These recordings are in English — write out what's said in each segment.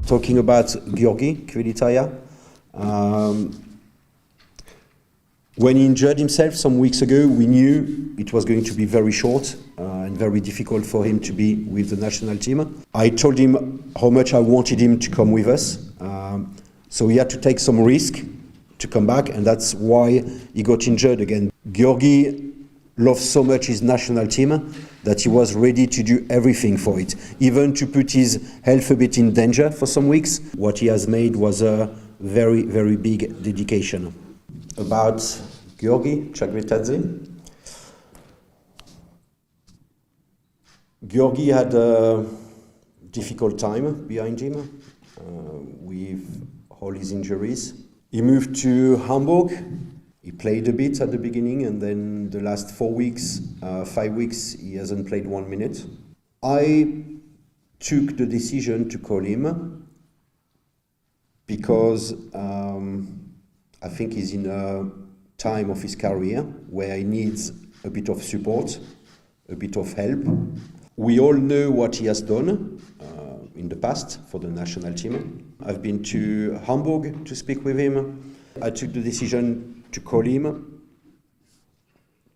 Talking about Georgi Kvilitaya, when he injured himself some weeks ago, we knew it was going to be very short and very difficult for him to be with the national team. I told him how much I wanted him to come with us, so he had to take some risk to come back, and that's why he got injured again. Georgi loves so much his national team that he was ready to do everything for it, even to put his health a bit in danger for some weeks. What he has made was a very, very big dedication. About Georgi Chagvetadze. Georgi had a difficult time behind him with all his injuries. He moved to Hamburg. He played a bit at the beginning, and then the last 4 weeks, 5 weeks, he hasn't played 1 minute. I took the decision to call him because I think he's in a time of his career where he needs a bit of support, a bit of help. We all know what he has done in the past for the national team. I've been to Hamburg to speak with him. I took the decision to call him,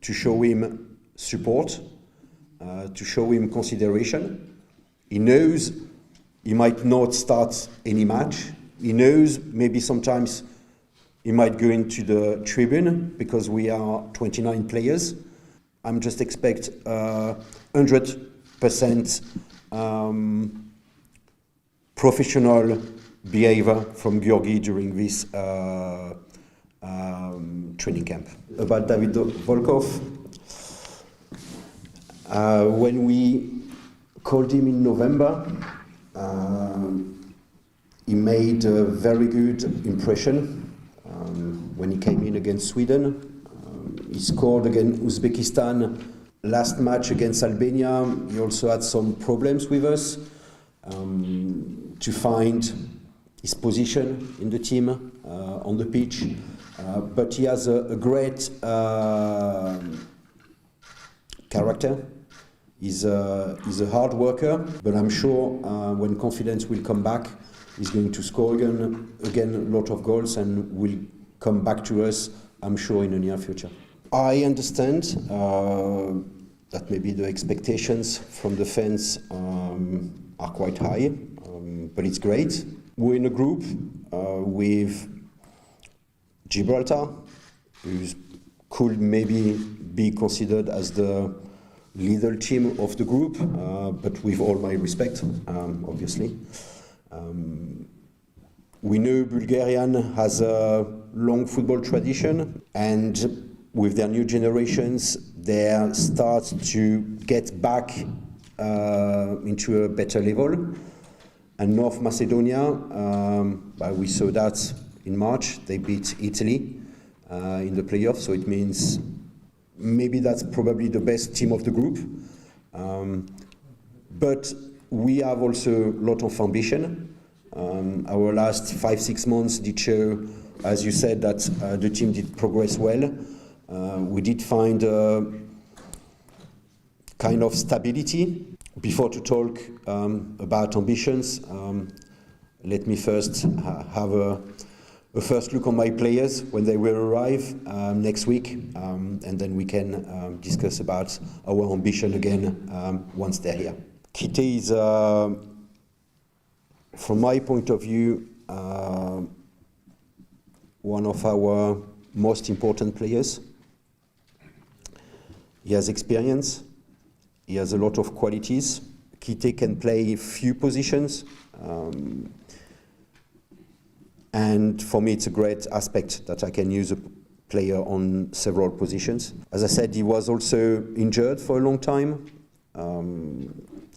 to show him support, to show him consideration. He knows he might not start any match. He knows maybe sometimes he might go into the tribune because we are 29 players. I'm just expect 100% professional behavior from Georgi during this training camp. About David Volkov, when we called him in November, he made a very good impression. When he came in against Sweden, he scored against Uzbekistan. Last match against Albania, he also had some problems with us to find his position in the team on the pitch. But he has a great character. He's a hard worker, but I'm sure when confidence will come back, he's going to score again a lot of goals and will come back to us, I'm sure, in the near future. I understand that maybe the expectations from the fans are quite high, but it's great. We're in a group with Gibraltar, who could maybe be considered as the leader team of the group, but with all my respect, obviously. We know Bulgarian has a long football tradition, and with their new generations, they start to get back into a better level. And North Macedonia, we saw that in March, they beat Italy in the playoffs, so it means maybe that's probably the best team of the group. But we have also a lot of ambition. Our last 5-6 months did show, as you said, that the team did progress well. We did find kind of stability. Before to talk about ambitions, let me first have a first look on my players when they will arrive next week, and then we can discuss about our ambition again once they're here. Kite is, from my point of view, one of our most important players. He has experience. He has a lot of qualities. Kite can play few positions. And for me, it's a great aspect that I can use a player on several positions. As I said, he was also injured for a long time.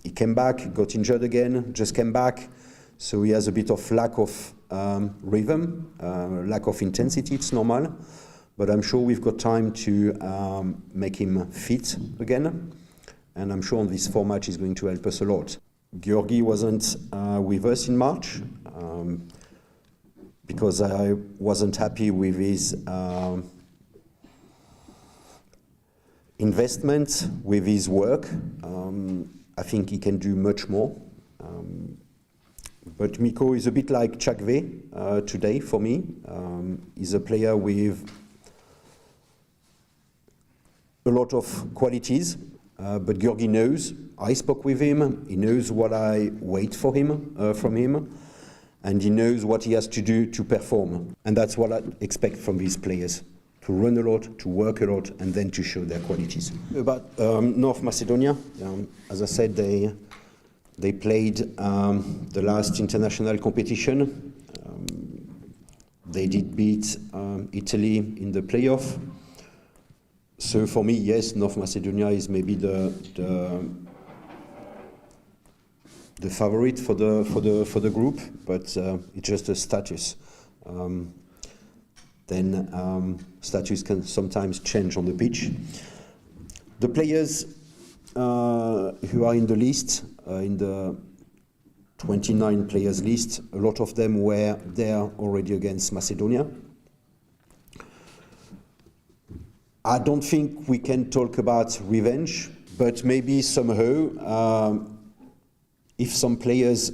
He came back, got injured again, just came back. So he has a bit of lack of rhythm, lack of intensity. It's normal. But I'm sure we've got time to make him fit again. And I'm sure this format is going to help us a lot. Georgi wasn't with us in March because I wasn't happy with his investment, with his work. I think he can do much more. But Miko is a bit like Chakve today for me. He's a player with a lot of qualities, but Georgi knows. I spoke with him. He knows what I wait for him from him, and he knows what he has to do to perform. And that's what I expect from these players: to run a lot, to work a lot, and then to show their qualities. About North Macedonia, as I said, they played the last international competition. They did beat Italy in the playoff. So for me, yes, North Macedonia is maybe the favorite for the group, but it's just a status. Then status can sometimes change on the pitch. The players who are in the list, in the 29 players list, a lot of them were there already against Macedonia. I don't think we can talk about revenge, but maybe somehow, if some players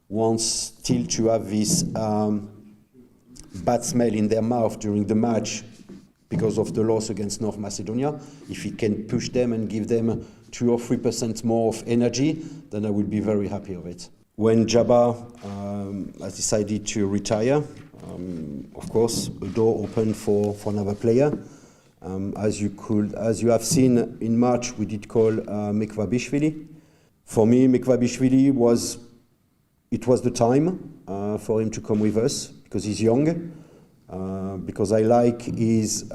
want still to have this bad smell in their mouth during the match because of the loss against North Macedonia, if it can push them and give them 2 or 3% more of energy, then I will be very happy of it. When Jabba has decided to retire, of course, a door opened for another player. As you have seen in March, we did call Mekvabishvili. For me, Mekvabishvili was the time for him to come with us because he's young, because I like his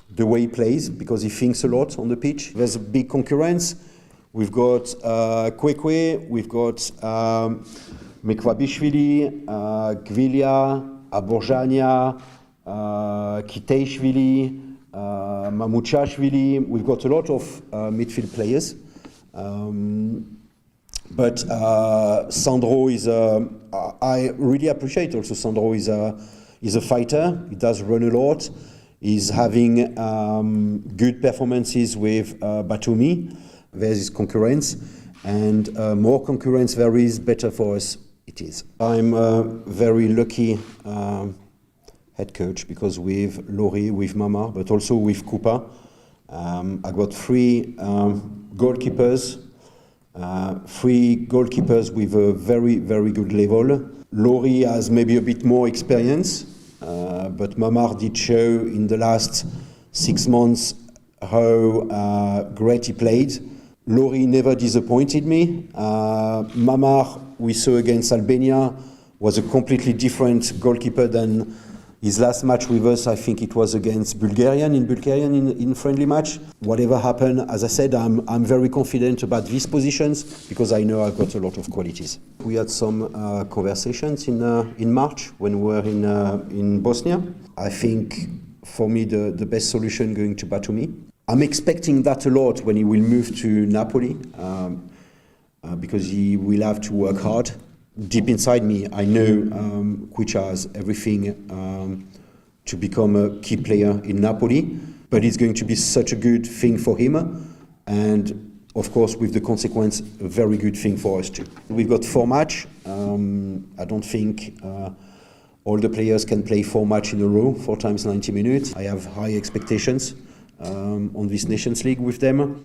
the way he plays, because he thinks a lot on the pitch. There's a big concurrence. We've got Kwekwe, we've got Mekvabishvili, Gvilia, Aborjania, Kiteishvili, Mamuchashvili. We've got a lot of midfield players. But Sandro is I really appreciate also Sandro is a fighter. He does run a lot. He's having good performances with Batumi. There's his concurrence, and more concurrence there is, better for us it is. I'm very lucky head coach because with Lori, with Mama, but also with Kupa, I got 3 goalkeepers. 3 goalkeepers with a very, very good level. Lori has maybe a bit more experience, but Mamar did show in the last 6 months how great he played. Lori never disappointed me. Mamar, we saw against Albania, was a completely different goalkeeper than his last match with us. I think it was against Bulgarian in friendly match. Whatever happened, as I said, I'm very confident about these positions because I know I've got a lot of qualities. We had some conversations in March when we were in Bosnia. I think for me the best solution going to Batumi. I'm expecting that a lot when he will move to Napoli because he will have to work hard. Deep inside me, I know Kucha has everything to become a key player in Napoli, but it's going to be such a good thing for him, and of course, with the consequence, a very good thing for us too. We've got 4 matches. I don't think all the players can play 4 matches in a row, 4 times 90 minutes. I have high expectations on this Nations League with them.